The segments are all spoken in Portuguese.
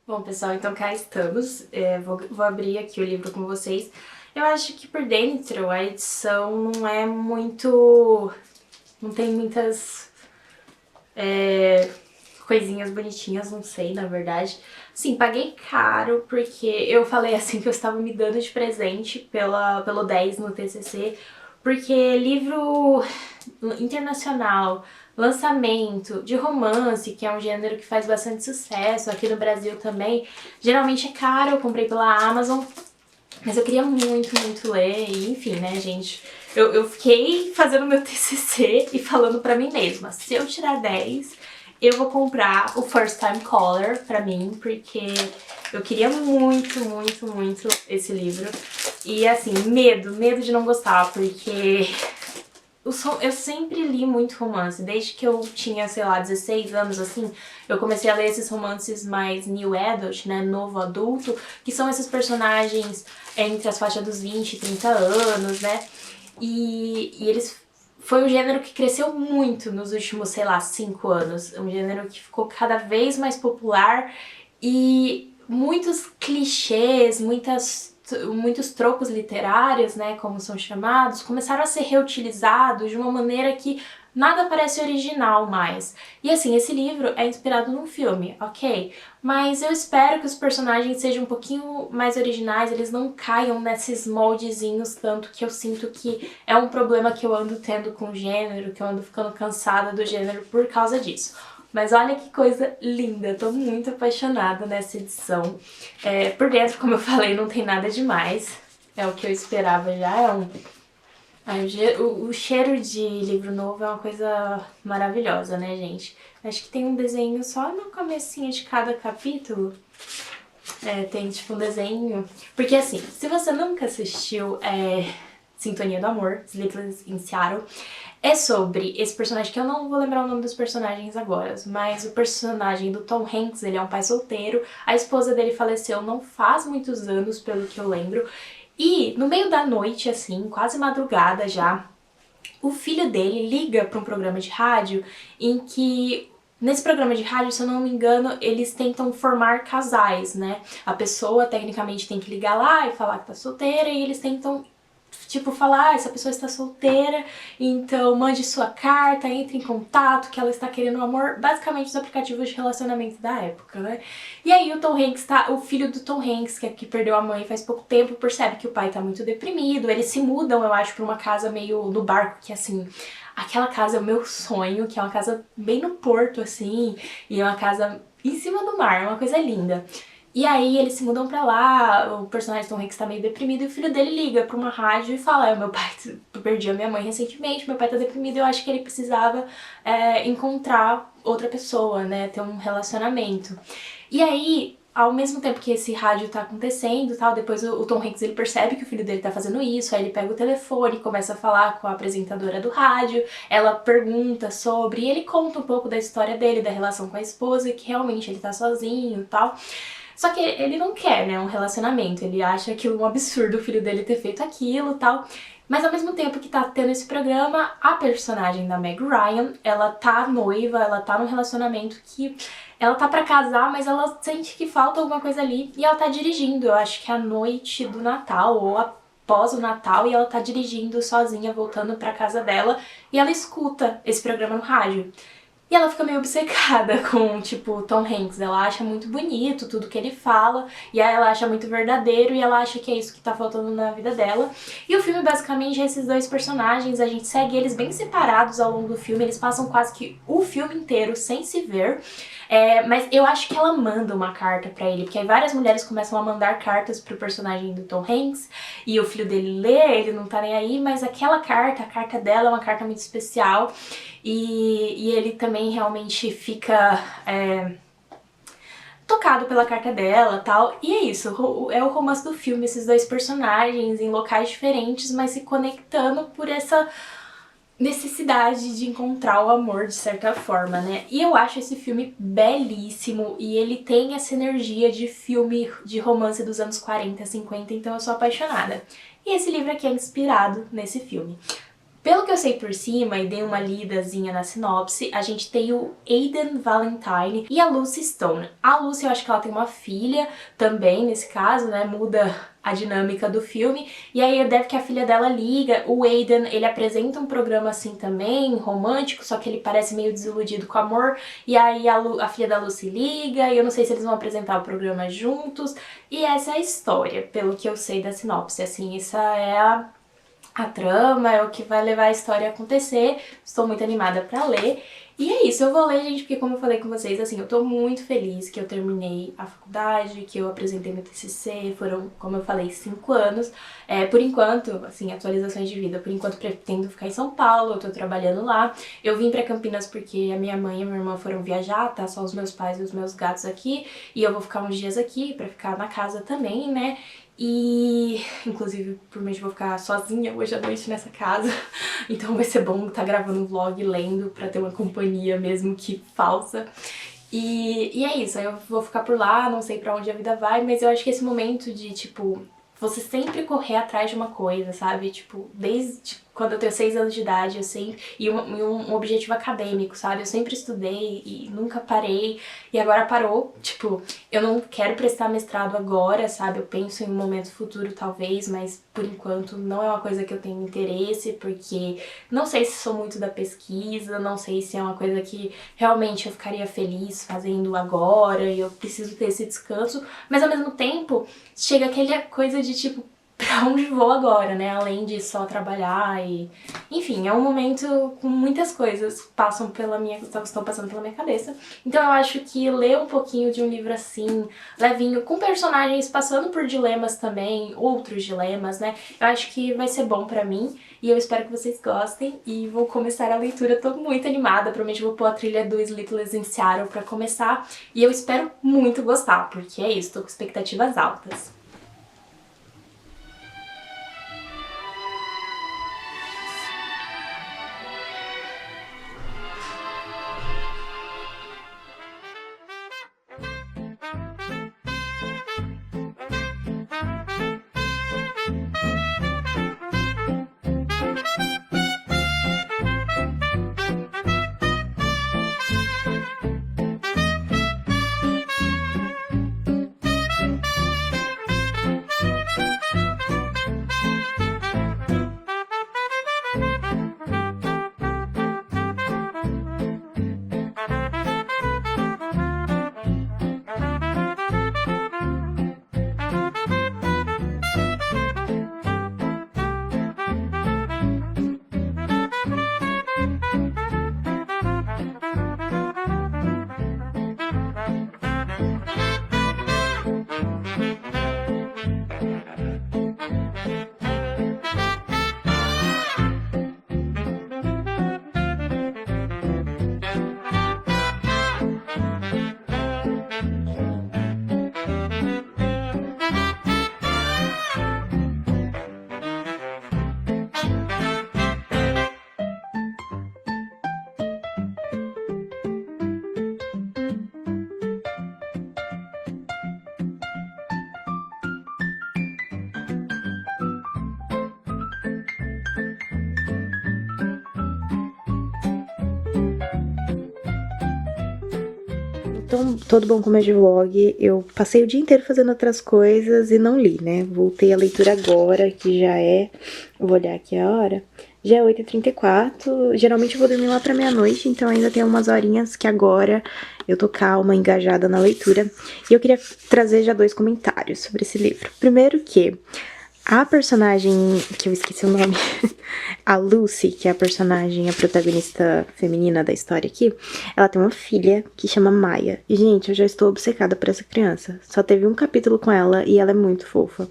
Bom, pessoal, então cá estamos. Vou abrir aqui o livro com vocês. Eu acho que por dentro a edição não é muito... não tem muitas coisinhas bonitinhas, não sei, na verdade. Sim, paguei caro porque eu falei assim que eu estava me dando de presente pelo 10 no TCC, porque livro internacional, lançamento de romance, que é um gênero que faz bastante sucesso aqui no Brasil também, geralmente é caro. Eu comprei pela Amazon, mas eu queria muito, muito ler, e enfim, né, gente? Eu fiquei fazendo meu TCC e falando pra mim mesma, se eu tirar 10, eu vou comprar o First Time Caller pra mim, porque eu queria muito, muito, muito esse livro. E assim, medo de não gostar, porque eu sempre li muito romance, desde que eu tinha, sei lá, 16 anos, assim, eu comecei a ler esses romances mais new adult, né, novo adulto, que são esses personagens entre as faixas dos 20 e 30 anos, né, e eles... Foi um gênero que cresceu muito nos últimos, sei lá, 5 anos, um gênero que ficou cada vez mais popular e muitos clichês, muitos tropos literários, né, como são chamados, começaram a ser reutilizados de uma maneira que nada parece original mais. E assim, esse livro é inspirado num filme, ok? Mas eu espero que os personagens sejam um pouquinho mais originais, eles não caiam nesses moldezinhos tanto, que eu sinto que é um problema que eu ando tendo com o gênero, que eu ando ficando cansada do gênero por causa disso. Mas olha que coisa linda, tô muito apaixonada nessa edição. Por dentro, como eu falei, não tem nada demais, é o que eu esperava já, o cheiro de livro novo é uma coisa maravilhosa, né, gente? Acho que tem um desenho só no comecinho de cada capítulo. Tem tipo um desenho. Porque assim, se você nunca assistiu Sintonia do Amor, Sleepless in Seattle, é sobre esse personagem, que eu não vou lembrar o nome dos personagens agora, mas o personagem do Tom Hanks, ele é um pai solteiro, a esposa dele faleceu não faz muitos anos, pelo que eu lembro, e no meio da noite, assim, quase madrugada já, o filho dele liga para um programa de rádio em que... Nesse programa de rádio, se eu não me engano, eles tentam formar casais, né? A pessoa, tecnicamente, tem que ligar lá e falar que tá solteira, e eles tentam, tipo, falar, essa pessoa está solteira, então mande sua carta, entre em contato, que ela está querendo amor, basicamente os aplicativos de relacionamento da época, né? E aí o Tom Hanks o filho do Tom Hanks, que perdeu a mãe faz pouco tempo, percebe que o pai tá muito deprimido, eles se mudam, eu acho, pra uma casa meio no barco, que assim... Aquela casa é o meu sonho, que é uma casa bem no porto, assim, e é uma casa em cima do mar, é uma coisa linda. E aí eles se mudam pra lá, o personagem Tom Hanks tá meio deprimido e o filho dele liga pra uma rádio e fala: meu pai, perdi a minha mãe recentemente, meu pai tá deprimido, eu acho que ele precisava encontrar outra pessoa, né, ter um relacionamento. E aí, ao mesmo tempo que esse rádio tá acontecendo e tal, depois o Tom Hanks, ele percebe que o filho dele tá fazendo isso, aí ele pega o telefone, começa a falar com a apresentadora do rádio, ela pergunta sobre, e ele conta um pouco da história dele, da relação com a esposa, que realmente ele tá sozinho e tal. Só que ele não quer, né, um relacionamento, ele acha aquilo um absurdo, o filho dele ter feito aquilo e tal. Mas ao mesmo tempo que tá tendo esse programa, a personagem da Meg Ryan, ela tá noiva, ela tá num relacionamento que ela tá pra casar, mas ela sente que falta alguma coisa ali, e ela tá dirigindo, eu acho que é a noite do Natal, ou após o Natal, e ela tá dirigindo sozinha, voltando pra casa dela, e ela escuta esse programa no rádio. E ela fica meio obcecada com, tipo, Tom Hanks. Ela acha muito bonito tudo que ele fala, e aí ela acha muito verdadeiro, e ela acha que é isso que tá faltando na vida dela. E o filme basicamente é esses dois personagens, a gente segue eles bem separados ao longo do filme, eles passam quase que o filme inteiro sem se ver. Mas eu acho que ela manda uma carta pra ele, porque aí várias mulheres começam a mandar cartas pro personagem do Tom Hanks, e o filho dele lê, ele não tá nem aí, mas aquela carta, a carta dela é uma carta muito especial, e ele também realmente fica tocado pela carta dela e tal. E é isso, é o romance do filme, esses dois personagens em locais diferentes, mas se conectando por essa necessidade de encontrar o amor de certa forma, né? E eu acho esse filme belíssimo, e ele tem essa energia de filme de romance dos anos 40, 50, então eu sou apaixonada. E esse livro aqui é inspirado nesse filme. Pelo que eu sei por cima e dei uma lidazinha na sinopse, a gente tem o Aidan Valentine e a Lucy Stone. A Lucy, eu acho que ela tem uma filha também, nesse caso, né, muda a dinâmica do filme, e aí deve que a filha dela liga, o Aidan, ele apresenta um programa assim também, romântico, só que ele parece meio desiludido com o amor, e aí a filha da Lucy liga, e eu não sei se eles vão apresentar o programa juntos, e essa é a história, pelo que eu sei da sinopse, assim, essa é a trama, é o que vai levar a história a acontecer, estou muito animada pra ler. E é isso, eu vou ler, gente, porque como eu falei com vocês, assim, eu tô muito feliz que eu terminei a faculdade, que eu apresentei meu TCC, foram, como eu falei, 5 anos. Por enquanto, assim, atualizações de vida, por enquanto pretendo ficar em São Paulo, eu tô trabalhando lá. Eu vim pra Campinas porque a minha mãe e a minha irmã foram viajar, tá? Só os meus pais e os meus gatos aqui, e eu vou ficar uns dias aqui pra ficar na casa também, né? E, inclusive, provavelmente vou ficar sozinha hoje à noite nessa casa, então vai ser bom estar gravando um vlog lendo pra ter uma companhia mesmo que falsa. E é isso, aí eu vou ficar por lá, não sei pra onde a vida vai, mas eu acho que esse momento de, tipo, você sempre correr atrás de uma coisa, sabe? Tipo, desde quando eu tenho 6 anos de idade, eu sempre... E um objetivo acadêmico, sabe? Eu sempre estudei e nunca parei. E agora parou. Tipo, eu não quero prestar mestrado agora, sabe? Eu penso em um momento futuro, talvez, mas por enquanto não é uma coisa que eu tenho interesse, porque não sei se sou muito da pesquisa, não sei se é uma coisa que realmente eu ficaria feliz fazendo agora e eu preciso ter esse descanso. Mas ao mesmo tempo, chega aquela coisa de tipo, pra onde vou agora, né? Além de só trabalhar e... Enfim, é um momento com muitas coisas que estão passando pela minha cabeça. Então eu acho que ler um pouquinho de um livro assim, levinho, com personagens passando por dilemas também, outros dilemas, né? Eu acho que vai ser bom pra mim e eu espero que vocês gostem e vou começar a leitura. Tô muito animada, provavelmente vou pôr a trilha do Sleepless in Seattle pra começar e eu espero muito gostar, porque é isso, tô com expectativas altas. Então, todo bom começo de vlog, eu passei o dia inteiro fazendo outras coisas e não li, né? Voltei a leitura agora, que já é... Vou olhar aqui a hora. Já é 8h34, geralmente eu vou dormir lá pra meia-noite, então ainda tem umas horinhas que agora eu tô calma, engajada na leitura. E eu queria trazer já 2 comentários sobre esse livro. Primeiro que... a personagem, que eu esqueci o nome, a Lucy, que é a personagem, a protagonista feminina da história aqui, ela tem uma filha que chama Maya. E, gente, eu já estou obcecada por essa criança. Só teve um capítulo com ela e ela é muito fofa.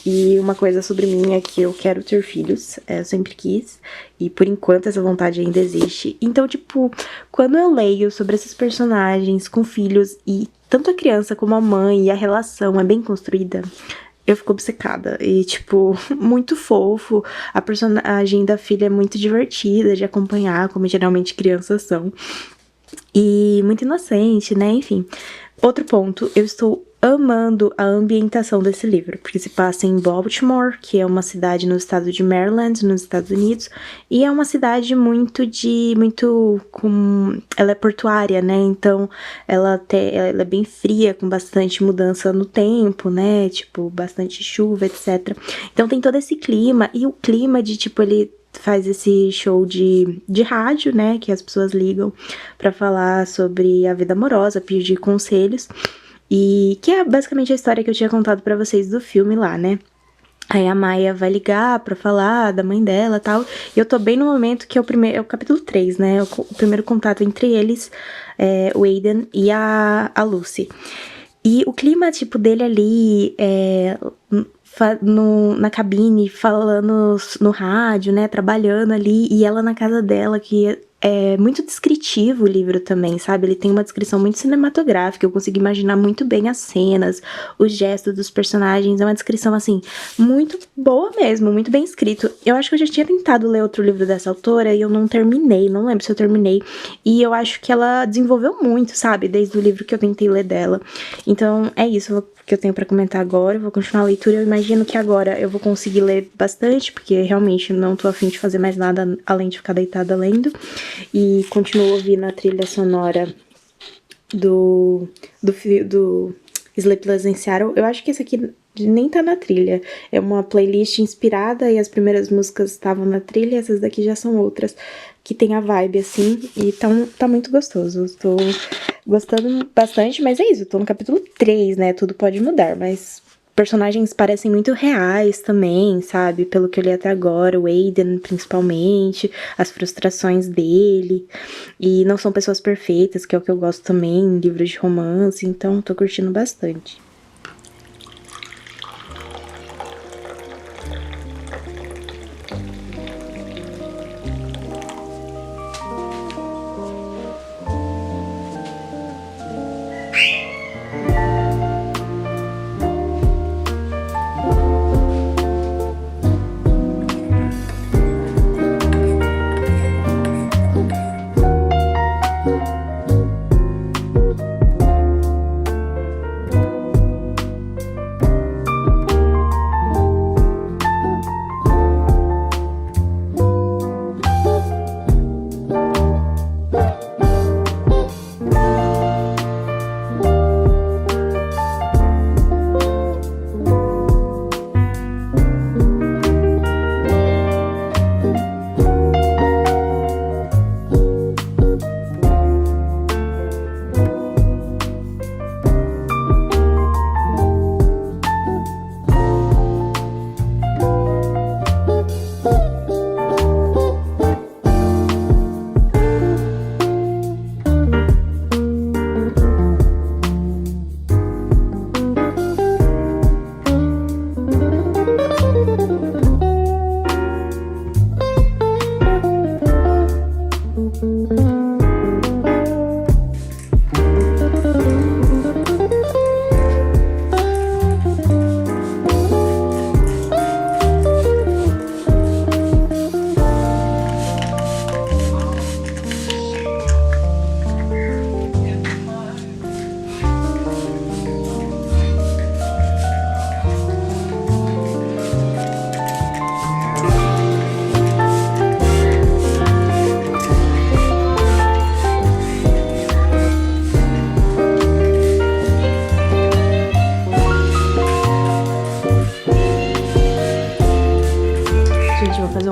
E uma coisa sobre mim é que eu quero ter filhos, eu sempre quis. E, por enquanto, essa vontade ainda existe. Então, tipo, quando eu leio sobre esses personagens com filhos e tanto a criança como a mãe e a relação é bem construída... eu fico obcecada e, tipo, muito fofo. A personagem da filha é muito divertida de acompanhar, como geralmente crianças são. E muito inocente, né? Enfim. Outro ponto, eu estou amando a ambientação desse livro, porque se passa em Baltimore, que é uma cidade no estado de Maryland, nos Estados Unidos, e é uma cidade ela é portuária, né? Então ela é bem fria, com bastante mudança no tempo, né? Tipo, bastante chuva, etc. Então tem todo esse clima, e o clima de, tipo, ele faz esse show de rádio, né, que as pessoas ligam pra falar sobre a vida amorosa, pedir conselhos, e que é basicamente a história que eu tinha contado pra vocês do filme lá, né. Aí a Maia vai ligar pra falar da mãe dela e tal, e eu tô bem no momento que é o capítulo 3, né, o primeiro contato entre eles, o Aiden e a Lucy. E o clima, tipo, dele ali, na cabine, falando no rádio, né, trabalhando ali, e ela na casa dela, que é muito descritivo o livro também, sabe? Ele tem uma descrição muito cinematográfica, eu consigo imaginar muito bem as cenas, os gestos dos personagens, é uma descrição, assim, muito boa mesmo, muito bem escrito. Eu acho que eu já tinha tentado ler outro livro dessa autora e eu não terminei, não lembro se eu terminei, e eu acho que ela desenvolveu muito, sabe? Desde o livro que eu tentei ler dela. Então, é isso que eu tenho pra comentar agora, eu vou continuar a leitura, eu imagino que agora eu vou conseguir ler bastante, porque realmente não tô afim de fazer mais nada além de ficar deitada lendo, e continuo ouvindo a trilha sonora do Sleepless in Seattle. Eu acho que esse aqui nem tá na trilha, é uma playlist inspirada e as primeiras músicas estavam na trilha, essas daqui já são outras, que tem a vibe assim, e tá muito gostoso. Estou gostando bastante, mas é isso, eu tô no capítulo 3, né, tudo pode mudar, mas personagens parecem muito reais também, sabe, pelo que eu li até agora, o Aiden principalmente, as frustrações dele, e não são pessoas perfeitas, que é o que eu gosto também em livros de romance, então tô curtindo bastante.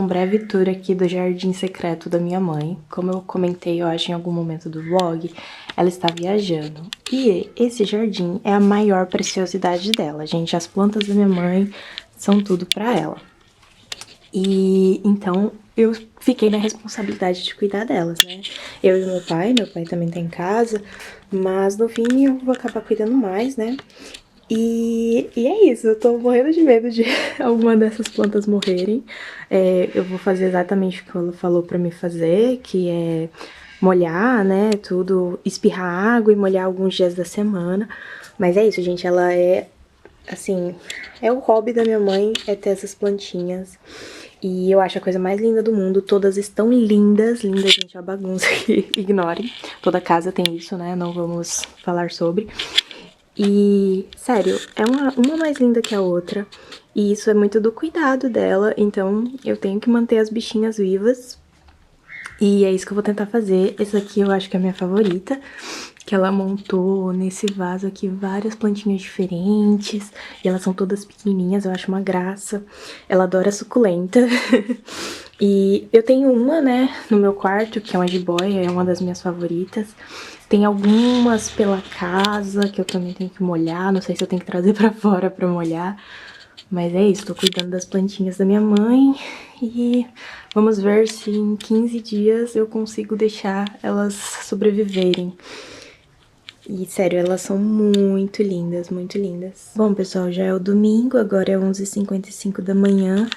Breve tour aqui do jardim secreto da minha mãe. Como eu comentei, eu acho, em algum momento do vlog, ela está viajando. E esse jardim é a maior preciosidade dela, gente. As plantas da minha mãe são tudo pra ela. E então eu fiquei na responsabilidade de cuidar delas, né? Eu e meu pai também tá em casa, mas no fim eu vou acabar cuidando mais, né? E é isso, eu tô morrendo de medo de alguma dessas plantas morrerem. Eu vou fazer exatamente o que ela falou pra me fazer, que é molhar, né, tudo, espirrar água e molhar alguns dias da semana. Mas é isso, gente, ela é, assim, é o hobby da minha mãe, é ter essas plantinhas. E eu acho a coisa mais linda do mundo, todas estão lindas, lindas, gente, é uma bagunça que ignorem. Toda casa tem isso, né, não vamos falar sobre. E, sério, é uma mais linda que a outra. E isso é muito do cuidado dela, então eu tenho que manter as bichinhas vivas. E é isso que eu vou tentar fazer. Essa aqui eu acho que é a minha favorita, que ela montou nesse vaso aqui várias plantinhas diferentes. E elas são todas pequenininhas, eu acho uma graça. Ela adora suculenta. E eu tenho uma, né, no meu quarto, que é uma jiboia, é uma das minhas favoritas. Tem algumas pela casa que eu também tenho que molhar, não sei se eu tenho que trazer pra fora pra molhar. Mas é isso, tô cuidando das plantinhas da minha mãe e vamos ver se em 15 dias eu consigo deixar elas sobreviverem. E sério, elas são muito lindas, muito lindas. Bom, pessoal, já é o domingo, agora é 11h55 da manhã.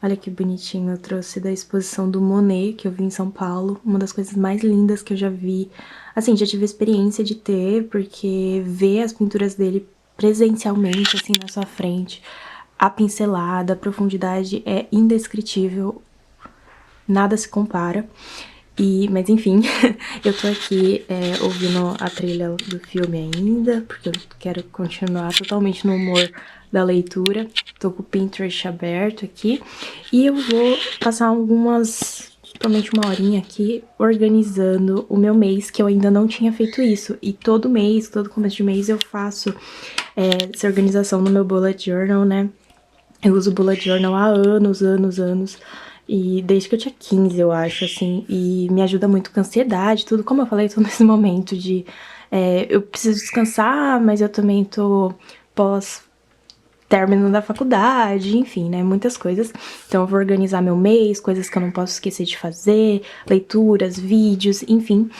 Olha que bonitinho, eu trouxe da exposição do Monet, que eu vi em São Paulo. Uma das coisas mais lindas que eu já vi. Assim, já tive a experiência de ter, porque ver as pinturas dele presencialmente, assim, na sua frente, a pincelada, a profundidade é indescritível. Nada se compara. Mas enfim, eu tô aqui ouvindo a trilha do filme ainda, porque eu quero continuar totalmente no humor da leitura. Tô com o Pinterest aberto aqui. E eu vou passar somente uma horinha aqui, organizando o meu mês, que eu ainda não tinha feito isso. E todo mês, todo começo de mês, eu faço essa organização no meu bullet journal, né? Eu uso bullet journal há anos, anos, anos. E desde que eu tinha 15, eu acho, assim. E me ajuda muito com a ansiedade, tudo. Como eu falei, tô nesse momento de... eu preciso descansar, mas eu também tô pós-término da faculdade, enfim, né? Muitas coisas. Então eu vou organizar meu mês, coisas que eu não posso esquecer de fazer, leituras, vídeos, enfim.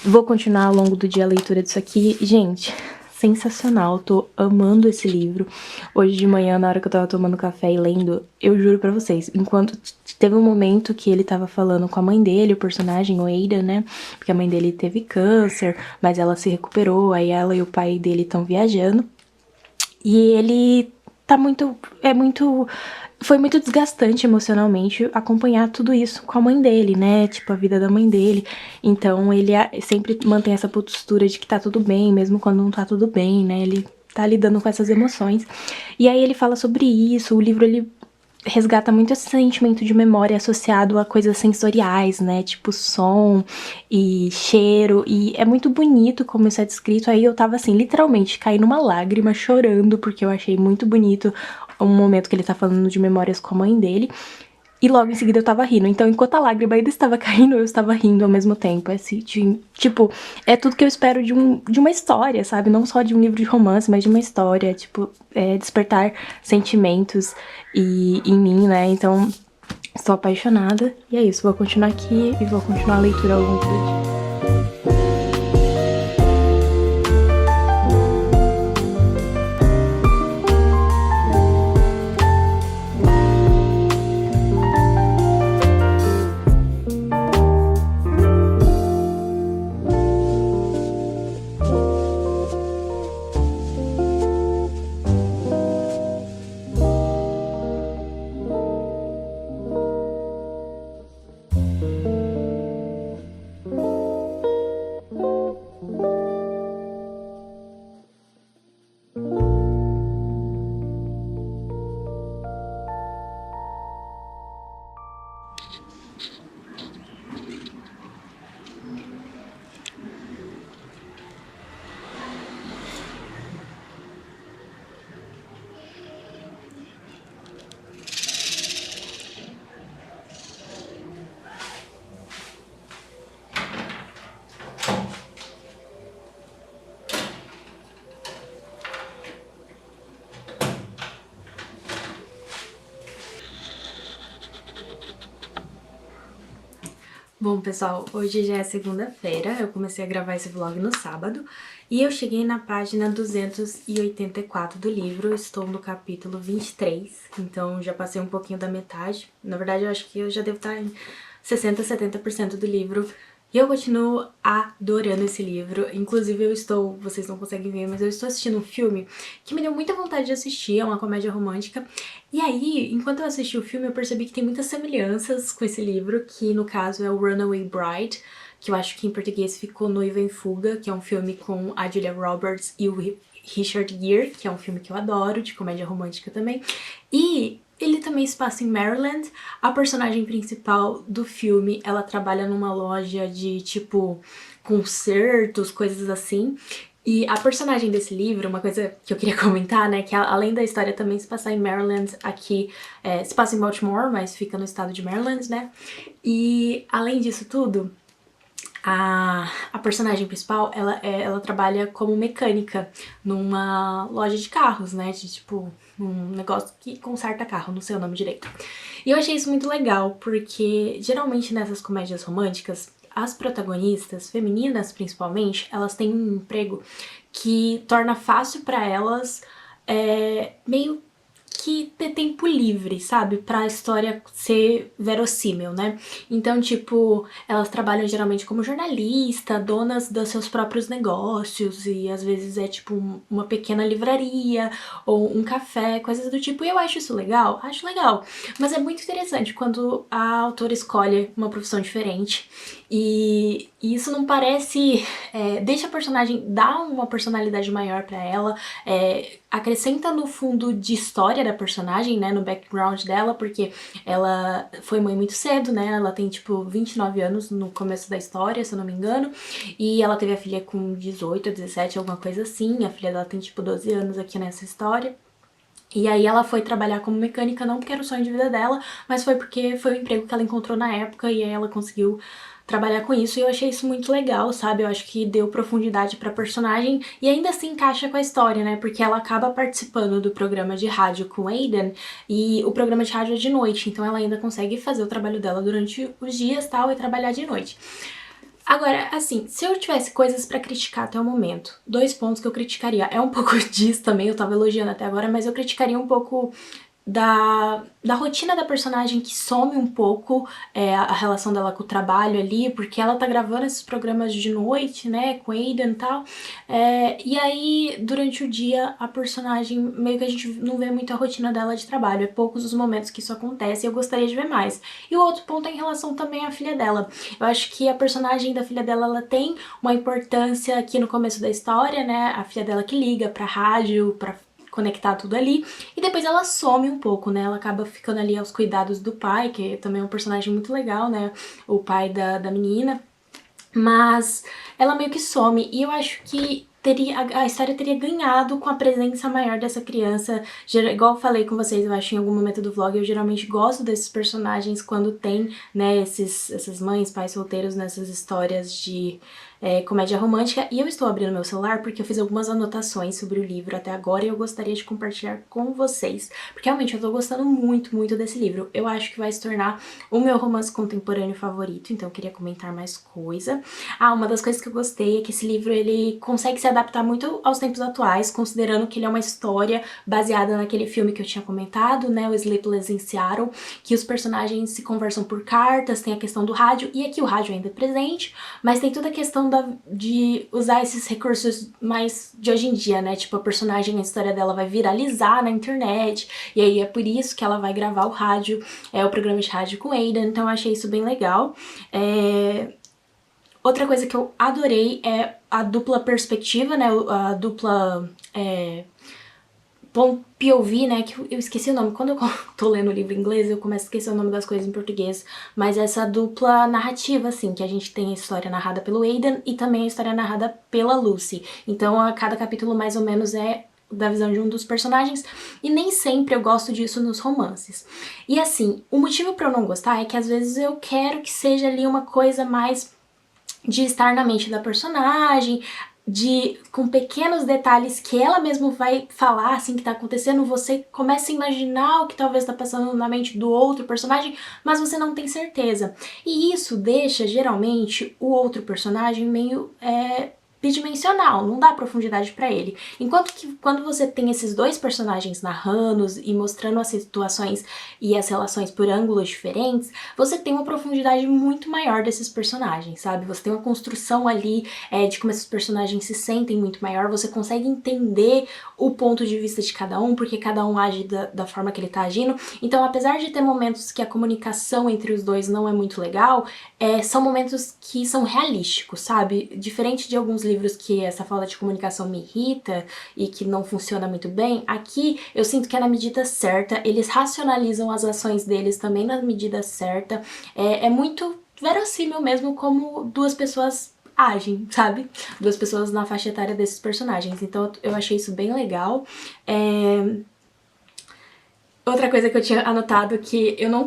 Vou continuar ao longo do dia a leitura disso aqui. Gente... sensacional, tô amando esse livro. Hoje de manhã, na hora que eu tava tomando café e lendo, eu juro pra vocês, enquanto teve um momento que ele tava falando com a mãe dele, o personagem, o Ada, né? Porque a mãe dele teve câncer, mas ela se recuperou, aí ela e o pai dele estão viajando. E ele tá foi muito desgastante emocionalmente acompanhar tudo isso com a mãe dele, né? Tipo, a vida da mãe dele. Então, ele sempre mantém essa postura de que tá tudo bem, mesmo quando não tá tudo bem, né? Ele tá lidando com essas emoções. E aí ele fala sobre isso, o livro, ele resgata muito esse sentimento de memória associado a coisas sensoriais, né? Tipo som e cheiro. E é muito bonito como isso é descrito. Aí eu tava assim, literalmente, caindo uma lágrima, chorando, porque eu achei muito bonito um momento que ele tá falando de memórias com a mãe dele. E logo em seguida eu tava rindo. Então, enquanto a lágrima ainda estava caindo, eu estava rindo ao mesmo tempo. Tipo, é tudo que eu espero de uma história, sabe? Não só de um livro de romance, mas de uma história. Tipo, despertar sentimentos em mim, né? Então, estou apaixonada. E é isso, vou continuar aqui e vou continuar a leitura ao longo do dia. Bom, pessoal, hoje já é segunda-feira, eu comecei a gravar esse vlog no sábado e eu cheguei na página 284 do livro, estou no capítulo 23, então já passei um pouquinho da metade. Na verdade, eu acho que eu já devo estar em 60, 70% do livro. E eu continuo adorando esse livro, inclusive vocês não conseguem ver, mas eu estou assistindo um filme que me deu muita vontade de assistir, é uma comédia romântica. E aí, enquanto eu assisti o filme, eu percebi que tem muitas semelhanças com esse livro, que no caso é o Runaway Bride, que eu acho que em português ficou Noiva em Fuga, que é um filme com a Julia Roberts e o Richard Gere, que é um filme que eu adoro, de comédia romântica também. E ele também se passa em Maryland. A personagem principal do filme, ela trabalha numa loja de, tipo, concertos, coisas assim. E a personagem desse livro, uma coisa que eu queria comentar, né, que além da história também se passar em Maryland, aqui se passa em Baltimore, mas fica no estado de Maryland, né, e além disso tudo, a personagem principal, ela trabalha como mecânica numa loja de carros, né, de tipo, um negócio que conserta carro, não sei o nome direito. E eu achei isso muito legal, porque geralmente nessas comédias românticas, as protagonistas, femininas principalmente, elas têm um emprego que torna fácil pra elas meio que ter tempo livre, sabe? Pra história ser verossímil, né? Então, tipo, elas trabalham geralmente como jornalista, donas dos seus próprios negócios, e às vezes é tipo uma pequena livraria ou um café, coisas do tipo. E eu acho isso legal? Acho legal. Mas é muito interessante quando a autora escolhe uma profissão diferente. E isso não parece... deixa a personagem, dá uma personalidade maior pra ela, acrescenta no fundo de história da personagem, né, no background dela, porque ela foi mãe muito cedo, né, ela tem tipo 29 anos no começo da história, se eu não me engano, e ela teve a filha com 18, 17, alguma coisa assim, a filha dela tem tipo 12 anos aqui nessa história. E aí ela foi trabalhar como mecânica, não porque era o sonho de vida dela, mas foi porque foi o emprego que ela encontrou na época e aí ela conseguiu trabalhar com isso, e eu achei isso muito legal, sabe? Eu acho que deu profundidade pra personagem e ainda assim encaixa com a história, né? Porque ela acaba participando do programa de rádio com Aiden e o programa de rádio é de noite, então ela ainda consegue fazer o trabalho dela durante os dias, tal, e trabalhar de noite. Agora, assim, se eu tivesse coisas pra criticar até o momento, 2 pontos que eu criticaria. É um pouco disso também, eu tava elogiando até agora, mas eu criticaria um pouco da rotina da personagem, que some um pouco a relação dela com o trabalho ali, porque ela tá gravando esses programas de noite, né, com Aiden e tal, e aí durante o dia a personagem, meio que a gente não vê muito a rotina dela de trabalho, é poucos os momentos que isso acontece e eu gostaria de ver mais. E o outro ponto é em relação também à filha dela. Eu acho que a personagem da filha dela, ela tem uma importância aqui no começo da história, né, a filha dela que liga pra rádio, pra conectar tudo ali, e depois ela some um pouco, né, ela acaba ficando ali aos cuidados do pai, que também é um personagem muito legal, né, o pai da menina, mas ela meio que some, e eu acho que a história teria ganhado com a presença maior dessa criança. Igual eu falei com vocês, eu acho, em algum momento do vlog, eu geralmente gosto desses personagens quando tem, né, essas mães, pais solteiros nessas histórias de comédia romântica, e eu estou abrindo meu celular porque eu fiz algumas anotações sobre o livro até agora e eu gostaria de compartilhar com vocês, porque realmente eu tô gostando muito, muito desse livro. Eu acho que vai se tornar o meu romance contemporâneo favorito, então eu queria comentar mais coisa. Uma das coisas que eu gostei é que esse livro, ele consegue se adaptar muito aos tempos atuais, considerando que ele é uma história baseada naquele filme que eu tinha comentado, né, o Sleepless in Seattle, que os personagens se conversam por cartas, tem a questão do rádio, e aqui o rádio ainda é presente, mas tem toda a questão de usar esses recursos mais de hoje em dia, né, tipo a personagem, a história dela vai viralizar na internet, e aí é por isso que ela vai gravar o rádio, o programa de rádio com Aiden, então eu achei isso bem legal. Outra coisa que eu adorei é a dupla perspectiva, né, a dupla POV, né, que eu esqueci o nome. Quando eu tô lendo o livro em inglês, eu começo a esquecer o nome das coisas em português, mas essa dupla narrativa, assim, que a gente tem a história narrada pelo Aiden e também a história narrada pela Lucy. Então, a cada capítulo, mais ou menos, é da visão de um dos personagens, e nem sempre eu gosto disso nos romances. E assim, o motivo pra eu não gostar é que às vezes eu quero que seja ali uma coisa mais de estar na mente da personagem, com pequenos detalhes que ela mesma vai falar, assim, que tá acontecendo, você começa a imaginar o que talvez tá passando na mente do outro personagem, mas você não tem certeza. E isso deixa, geralmente, o outro personagem meio bidimensional, não dá profundidade pra ele. Enquanto que quando você tem esses dois personagens narrando e mostrando as situações e as relações por ângulos diferentes, você tem uma profundidade muito maior desses personagens, sabe? Você tem uma construção ali de como esses personagens se sentem muito maior, você consegue entender o ponto de vista de cada um, porque cada um age da forma que ele tá agindo. Então, apesar de ter momentos que a comunicação entre os dois não é muito legal, são momentos que são realísticos, sabe? Diferente de alguns livros livros que essa falta de comunicação me irrita e que não funciona muito bem, aqui eu sinto que é na medida certa, eles racionalizam as ações deles também na medida certa, é muito verossímil mesmo como duas pessoas agem, sabe? Duas pessoas na faixa etária desses personagens, então eu achei isso bem legal. Outra coisa que eu tinha anotado que eu não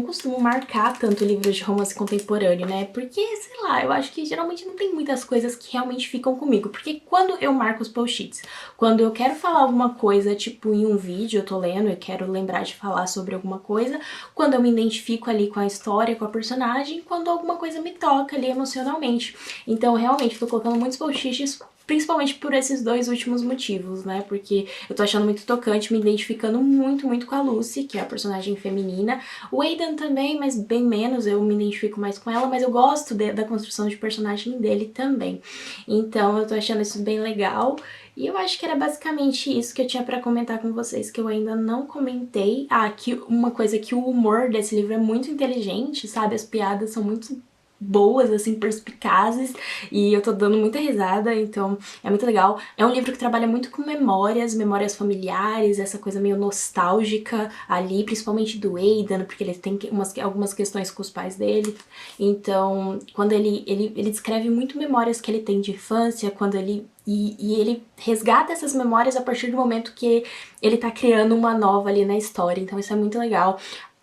costumo marcar tanto livros de romance contemporâneo, né? Porque, sei lá, eu acho que geralmente não tem muitas coisas que realmente ficam comigo. Porque quando eu marco os post-its, quando eu quero falar alguma coisa, tipo em um vídeo, eu tô lendo e quero lembrar de falar sobre alguma coisa, quando eu me identifico ali com a história, com a personagem, quando alguma coisa me toca ali emocionalmente. Então, realmente, eu tô colocando muitos post-its principalmente por esses dois últimos motivos, né? Porque eu tô achando muito tocante, me identificando muito com a Lucy, que é a personagem feminina. O Aidan também, mas bem menos, eu me identifico mais com ela, mas eu gosto da construção de personagem dele também. Então eu tô achando isso bem legal. E eu acho que era basicamente isso que eu tinha pra comentar com vocês, que eu ainda não comentei. Que uma coisa que o humor desse livro é muito inteligente, sabe? As piadas são muito boas, assim, perspicazes, e eu tô dando muita risada, então é muito legal. É um livro que trabalha muito com memórias familiares, essa coisa meio nostálgica ali, principalmente do Aidan, porque ele tem algumas questões com os pais dele. Então, quando ele descreve muito memórias que ele tem de infância, quando ele ele resgata essas memórias a partir do momento que ele tá criando uma nova ali na história, então isso é muito legal.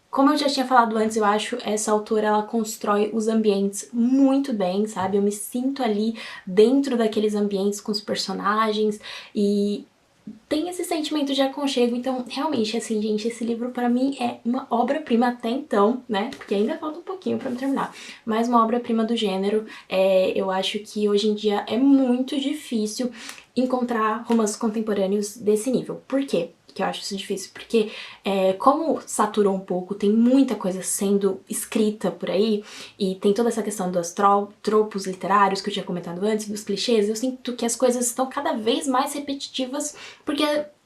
Como eu já tinha falado antes, eu acho essa autora, ela constrói os ambientes muito bem, sabe? Eu me sinto ali dentro daqueles ambientes com os personagens e tem esse sentimento de aconchego. Então, realmente, assim, gente, esse livro pra mim é uma obra-prima até então, né? Porque ainda falta um pouquinho pra me terminar. Mas uma obra-prima do gênero. Eu acho que hoje em dia é muito difícil encontrar romances contemporâneos desse nível. Por quê? Que eu acho isso difícil, porque como saturou um pouco, tem muita coisa sendo escrita por aí, e tem toda essa questão dos tropos literários que eu tinha comentado antes, dos clichês, eu sinto que as coisas estão cada vez mais repetitivas, porque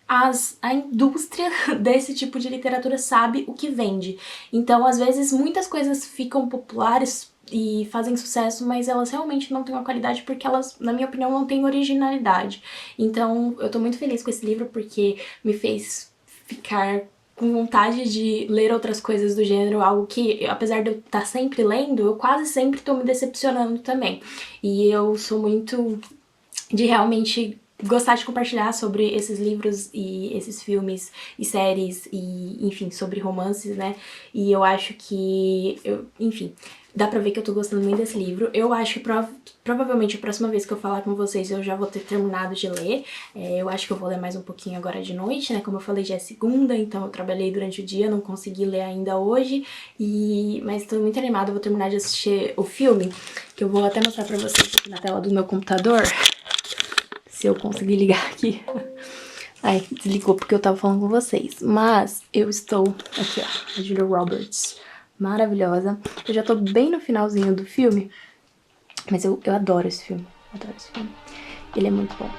a indústria desse tipo de literatura sabe o que vende. Então, às vezes, muitas coisas ficam populares e fazem sucesso, mas elas realmente não têm uma qualidade porque elas, na minha opinião, não têm originalidade. Então, eu tô muito feliz com esse livro porque me fez ficar com vontade de ler outras coisas do gênero, algo que, apesar de eu estar sempre lendo, eu quase sempre tô me decepcionando também. E eu sou muito de realmente gostar de compartilhar sobre esses livros e esses filmes e séries e, enfim, sobre romances, né? E eu acho que, enfim, dá pra ver que eu tô gostando muito desse livro. Eu acho que provavelmente a próxima vez que eu falar com vocês eu já vou ter terminado de ler. Eu acho que eu vou ler mais um pouquinho agora de noite, né? Como eu falei, já é segunda, então eu trabalhei durante o dia, não consegui ler ainda hoje. Mas tô muito animada, eu vou terminar de assistir o filme, que eu vou até mostrar pra vocês aqui na tela do meu computador. Se eu conseguir ligar aqui. Ai, desligou porque eu tava falando com vocês. Mas eu estou... Aqui, ó. A Julia Roberts. Maravilhosa. Eu já tô bem no finalzinho do filme. Mas eu adoro esse filme. Adoro esse filme. Ele é muito bom.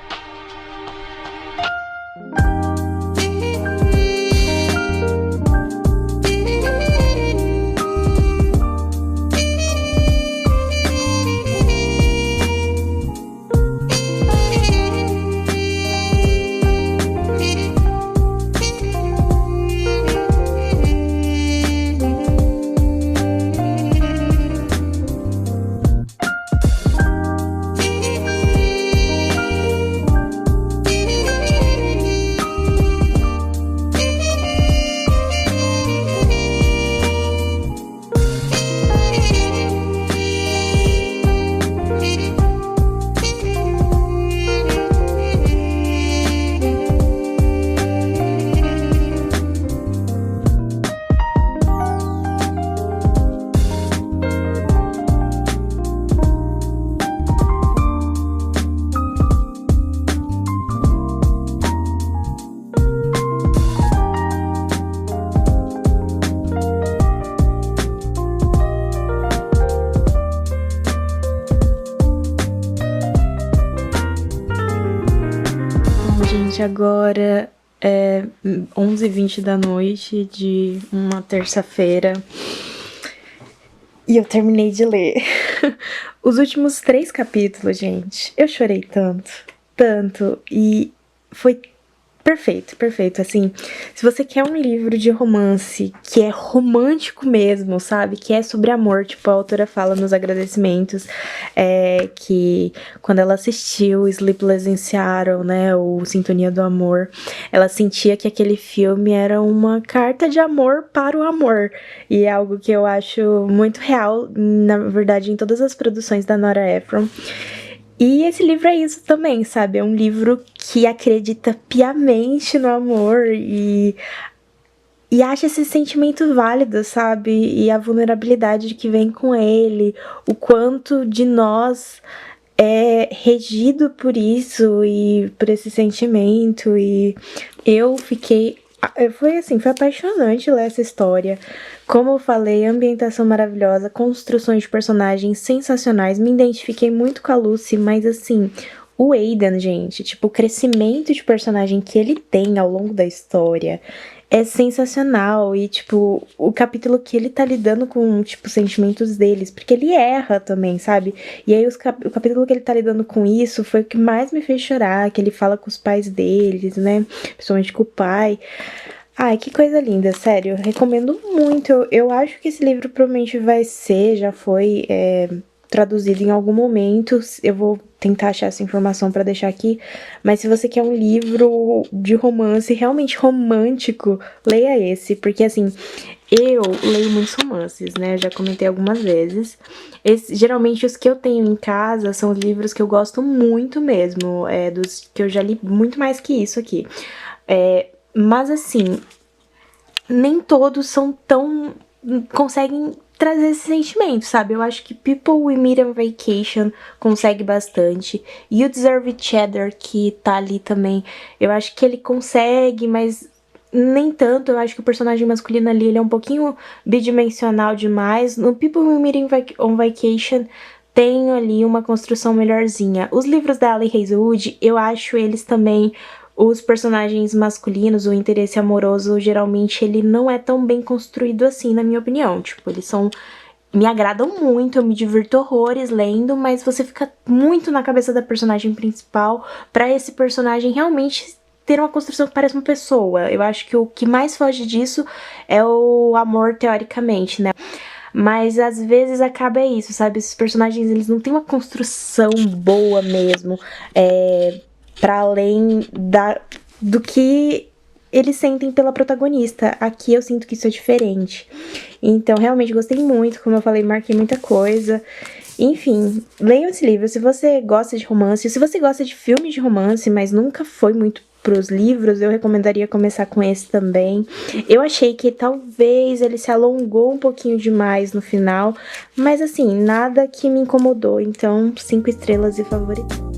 Agora é 11h20 da noite de uma terça-feira E eu terminei de ler. Os últimos 3 capítulos, gente, eu chorei tanto, e foi perfeito, perfeito, assim, se você quer um livro de romance que é romântico mesmo, sabe, que é sobre amor, tipo, a autora fala nos agradecimentos, que quando ela assistiu Sleepless in Seattle, né, o Sintonia do Amor, ela sentia que aquele filme era uma carta de amor para o amor, e é algo que eu acho muito real, na verdade, em todas as produções da Nora Ephron. E esse livro é isso também, sabe? É um livro que acredita piamente no amor e acha esse sentimento válido, sabe? E a vulnerabilidade que vem com ele, o quanto de nós é regido por isso e por esse sentimento. E eu fiquei. Foi assim, foi apaixonante ler essa história. Como eu falei, ambientação maravilhosa, construções de personagens sensacionais. Me identifiquei muito com a Lucy, mas assim, o Aidan, gente, tipo, o crescimento de personagem que ele tem ao longo da história é sensacional. E, tipo, o capítulo que ele tá lidando com, tipo, os sentimentos deles, porque ele erra também, sabe? E aí o capítulo que ele tá lidando com isso foi o que mais me fez chorar, que ele fala com os pais deles, né? Principalmente com o pai. Ai, que coisa linda, sério, recomendo muito. Eu acho que esse livro provavelmente vai ser, já foi traduzido em algum momento. Eu vou tentar achar essa informação pra deixar aqui. Mas se você quer um livro de romance realmente romântico, leia esse. Porque assim, eu leio muitos romances, né? Já comentei algumas vezes. Geralmente os que eu tenho em casa são os livros que eu gosto muito mesmo. Dos que eu já li muito mais que isso aqui. Mas assim, nem todos são tão. Conseguem trazer esse sentimento, sabe? Eu acho que People We Meet on Vacation consegue bastante. You Deserve Each Other, que tá ali também, eu acho que ele consegue, mas nem tanto. Eu acho que o personagem masculino ali, ele é um pouquinho bidimensional demais. No People We Meet on Vacation tem ali uma construção melhorzinha. Os livros da Ali Hazelwood, eu acho eles também, os personagens masculinos, o interesse amoroso, geralmente ele não é tão bem construído assim, na minha opinião. Tipo, eles são... me agradam muito, eu me divirto horrores lendo, mas você fica muito na cabeça da personagem principal pra esse personagem realmente ter uma construção que parece uma pessoa. Eu acho que o que mais foge disso é o amor, teoricamente, né? Mas às vezes acaba isso, sabe? Esses personagens, eles não têm uma construção boa mesmo, para além do que eles sentem pela protagonista. Aqui eu sinto que isso é diferente. Então, realmente, gostei muito. Como eu falei, marquei muita coisa. Enfim, leiam esse livro. Se você gosta de romance, se você gosta de filmes de romance, mas nunca foi muito pros livros, eu recomendaria começar com esse também. Eu achei que talvez ele se alongou um pouquinho demais no final, mas assim, nada que me incomodou. Então, 5 estrelas e favorito.